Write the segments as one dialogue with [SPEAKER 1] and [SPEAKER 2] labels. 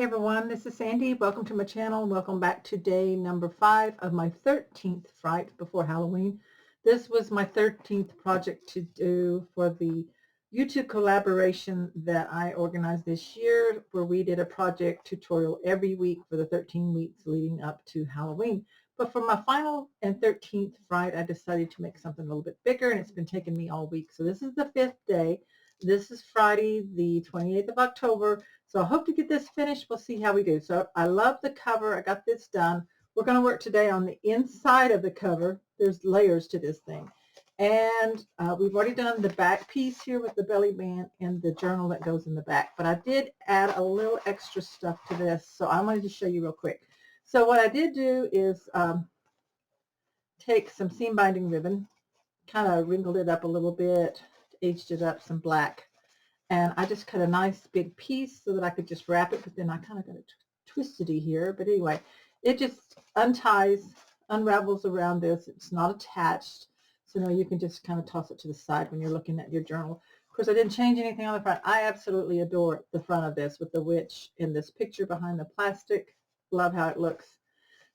[SPEAKER 1] everyone, this is Sandy. Welcome to my channel. Welcome back to day number 5 of my 13th Fright Before Halloween. This was my 13th project to do for the YouTube collaboration that I organized this year, where we did a project tutorial every week for the 13 weeks leading up to Halloween. But for my final and 13th Fright, I decided to make something a little bit bigger, and it's been taking me all week. So this is the 5th day. This is Friday, the 28th of October. So I hope to get this finished. We'll see how we do. So I love the cover. I got this done. We're going to work today on the inside of the cover. There's layers to this thing. And we've already done the back piece here with the belly band and the journal that goes in the back. But I did add a little extra stuff to this. So I wanted to show you real quick. So what I did do is take some seam binding ribbon, kind of wrinkled it up a little bit, aged it up some black. And I just cut a nice big piece so that I could just wrap it, but then I kind of got it twistedy here. But anyway, it just unravels around this. It's not attached. So now you can just kind of toss it to the side when you're looking at your journal. Of course, I didn't change anything on the front. I absolutely adore the front of this with the witch in this picture behind the plastic. Love how it looks.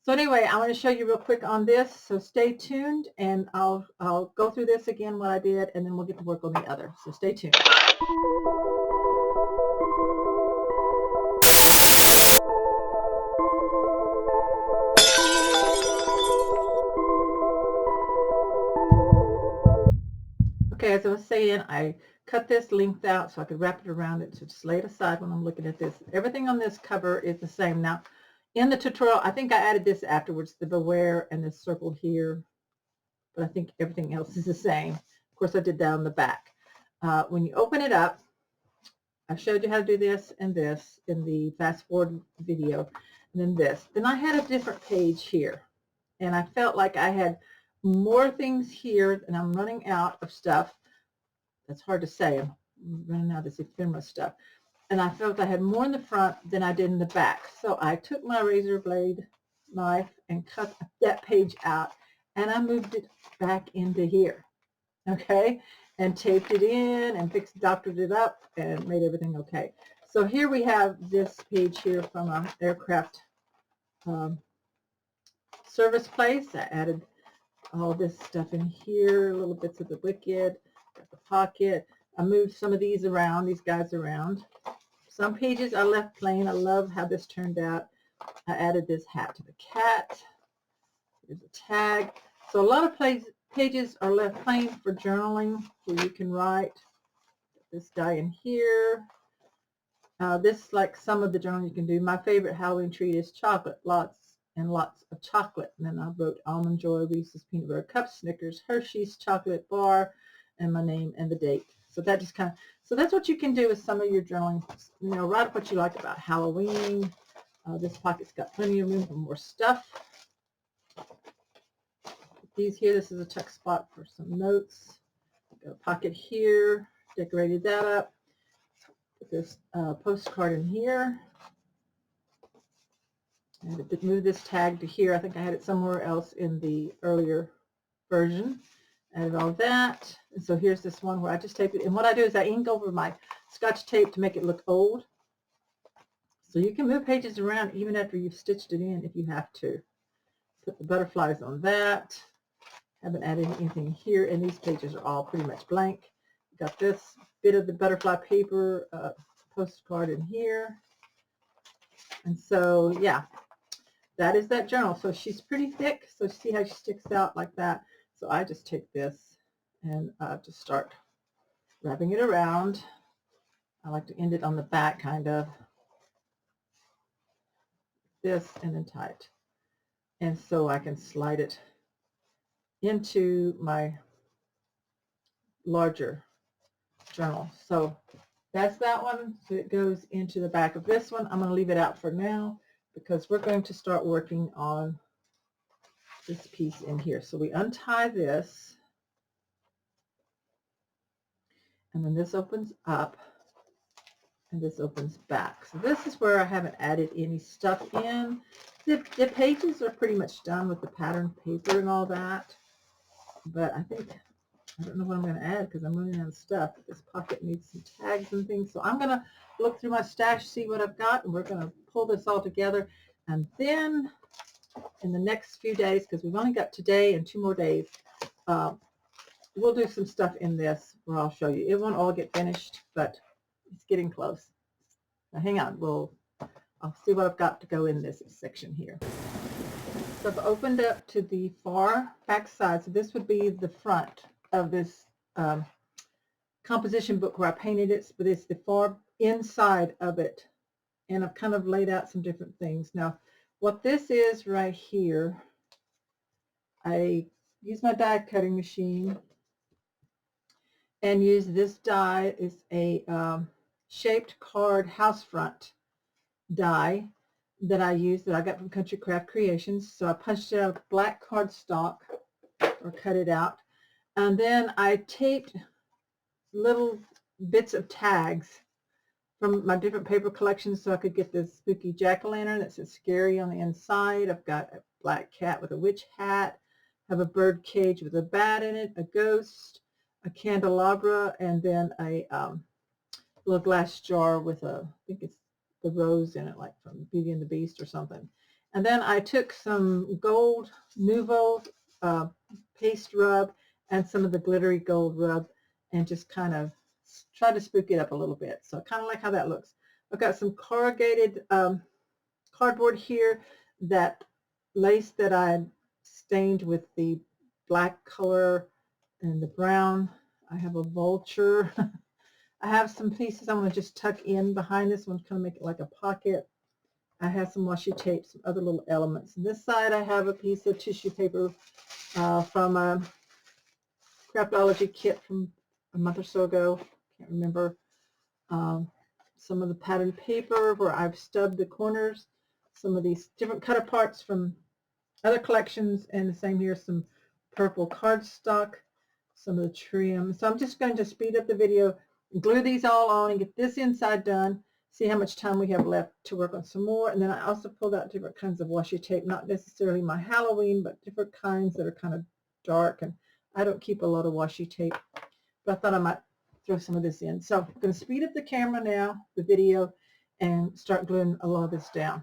[SPEAKER 1] So anyway, I want to show you real quick on this, so stay tuned, and I'll go through this again, what I did, and then we'll get to work on the other. So stay tuned. Okay, as I was saying, I cut this length out so I could wrap it around it, so just lay it aside when I'm looking at this. Everything on this cover is the same. Now, in the tutorial, I think I added this afterwards, the beware and this circle here, but I think everything else is the same. Of course, I did that on the back. When you open it up, I showed you how to do this and this in the fast forward video, and then this. Then I had a different page here, and I felt like I had more things here, and I'm running out of stuff. That's hard to say. I'm running out of this ephemera stuff. And I felt I had more in the front than I did in the back. So I took my razor blade knife and cut that page out, and I moved it back into here, okay, and taped it in and doctored it up and made everything okay. So here we have this page here from our aircraft service place. I added all this stuff in here, little bits of the wicked, got the pocket. I moved some of these around, these guys around. Some pages I left plain. I love how this turned out. I added this hat to the cat. Here's a tag. So a lot of pages are left plain for journaling, where you can write. This guy in here. This is like some of the journaling you can do. My favorite Halloween treat is chocolate. Lots and lots of chocolate. And then I wrote Almond Joy, Reese's Peanut Butter Cups, Snickers, Hershey's Chocolate Bar, and my name and the date. So that just kind of, so that's what you can do with some of your journaling. You know, write what you like about Halloween. This pocket's got plenty of room for more stuff. These here, this is a tuck spot for some notes. Got a pocket here, decorated that up. Put this postcard in here. I had to move this tag to here. I think I had it somewhere else in the earlier version. Added all that. And so here's this one where I just tape it. And what I do is I ink over my Scotch tape to make it look old. So you can move pages around even after you've stitched it in if you have to. Put the butterflies on that. Haven't added anything here, and these pages are all pretty much blank. Got this bit of the butterfly paper postcard in here. And so, yeah, that is that journal. So she's pretty thick, so see how she sticks out like that. So I just take this and just start wrapping it around. I like to end it on the back, kind of this, and then tie it. And so I can slide it into my larger journal. So that's that one. So it goes into the back of this one. I'm going to leave it out for now because we're going to start working on this piece in here. So we untie this, and then this opens up, and this opens back. So this is where I haven't added any stuff in. The pages are pretty much done with the pattern paper and all that, but I think I don't know what I'm going to add because I'm running out of stuff. This pocket needs some tags and things. So I'm going to look through my stash, see what I've got, and we're going to pull this all together. And then in the next few days, because we've only got today and 2 more days, we'll do some stuff in this where I'll show you. It won't all get finished, but it's getting close. Now hang on. I'll see what I've got to go in this section here. So I've opened up to the far back side. So this would be the front of this composition book where I painted it, but it's the far inside of it. And I've kind of laid out some different things. Now, what this is right here, I use my die cutting machine and use this die. It's a shaped card house front die that I use that I got from Country Craft Creations. So I punched it out of black cardstock or cut it out. And then I taped little bits of tags from my different paper collections so I could get this spooky jack-o'-lantern that says scary on the inside. I've got a black cat with a witch hat, have a bird cage with a bat in it, a ghost, a candelabra, and then a little glass jar with I think it's the rose in it, like from Beauty and the Beast or something. And then I took some gold Nouveau paste rub and some of the glittery gold rub and just kind of try to spook it up a little bit. So I kind of like how that looks. I've got some corrugated cardboard here, that lace that I stained with the black color and the brown. I have a vulture. I have some pieces I want to just tuck in behind this one, kind of make it like a pocket. I have some washi tape, some other little elements. This side I have a piece of tissue paper from a Craftology kit from a month or so ago. Can't remember. Some of the patterned paper where I've stubbed the corners. Some of these different cut aparts from other collections, and the same here, some purple cardstock, some of the trim. So I'm just going to speed up the video, glue these all on, and get this inside done. See how much time we have left to work on some more. And then I also pulled out different kinds of washi tape, not necessarily my Halloween, but different kinds that are kind of dark. And I don't keep a lot of washi tape, but I thought I might throw some of this in. So I'm going to speed up the camera now, the video, and start gluing a lot of this down.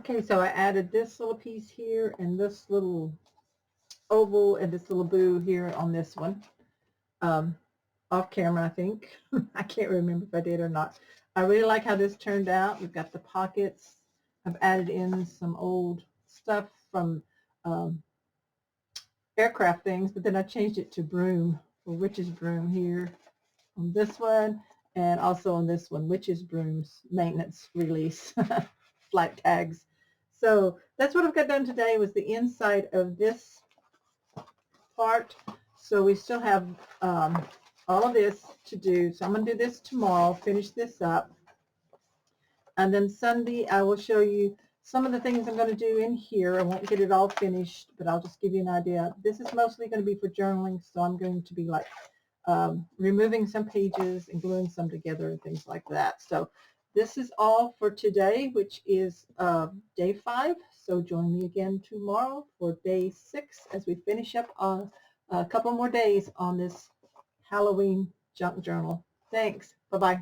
[SPEAKER 1] Okay, so I added this little piece here and this little oval and this little boo here on this one. Off camera, I think. I can't remember if I did or not. I really like how this turned out. We've got the pockets. I've added in some old stuff from aircraft things, but then I changed it to broom, or witch's broom here on this one, and also on this one, witch's brooms maintenance release flight tags. So that's what I've got done today, was the inside of this part. So we still have all of this to do. So I'm going to do this tomorrow, finish this up. And then Sunday, I will show you some of the things I'm going to do in here. I won't get it all finished, but I'll just give you an idea. This is mostly going to be for journaling, so I'm going to be like removing some pages and gluing some together and things like that. So this is all for today, which is day 5. So join me again tomorrow for day 6 as we finish up on a couple more days on this Halloween junk journal. Thanks. Bye-bye.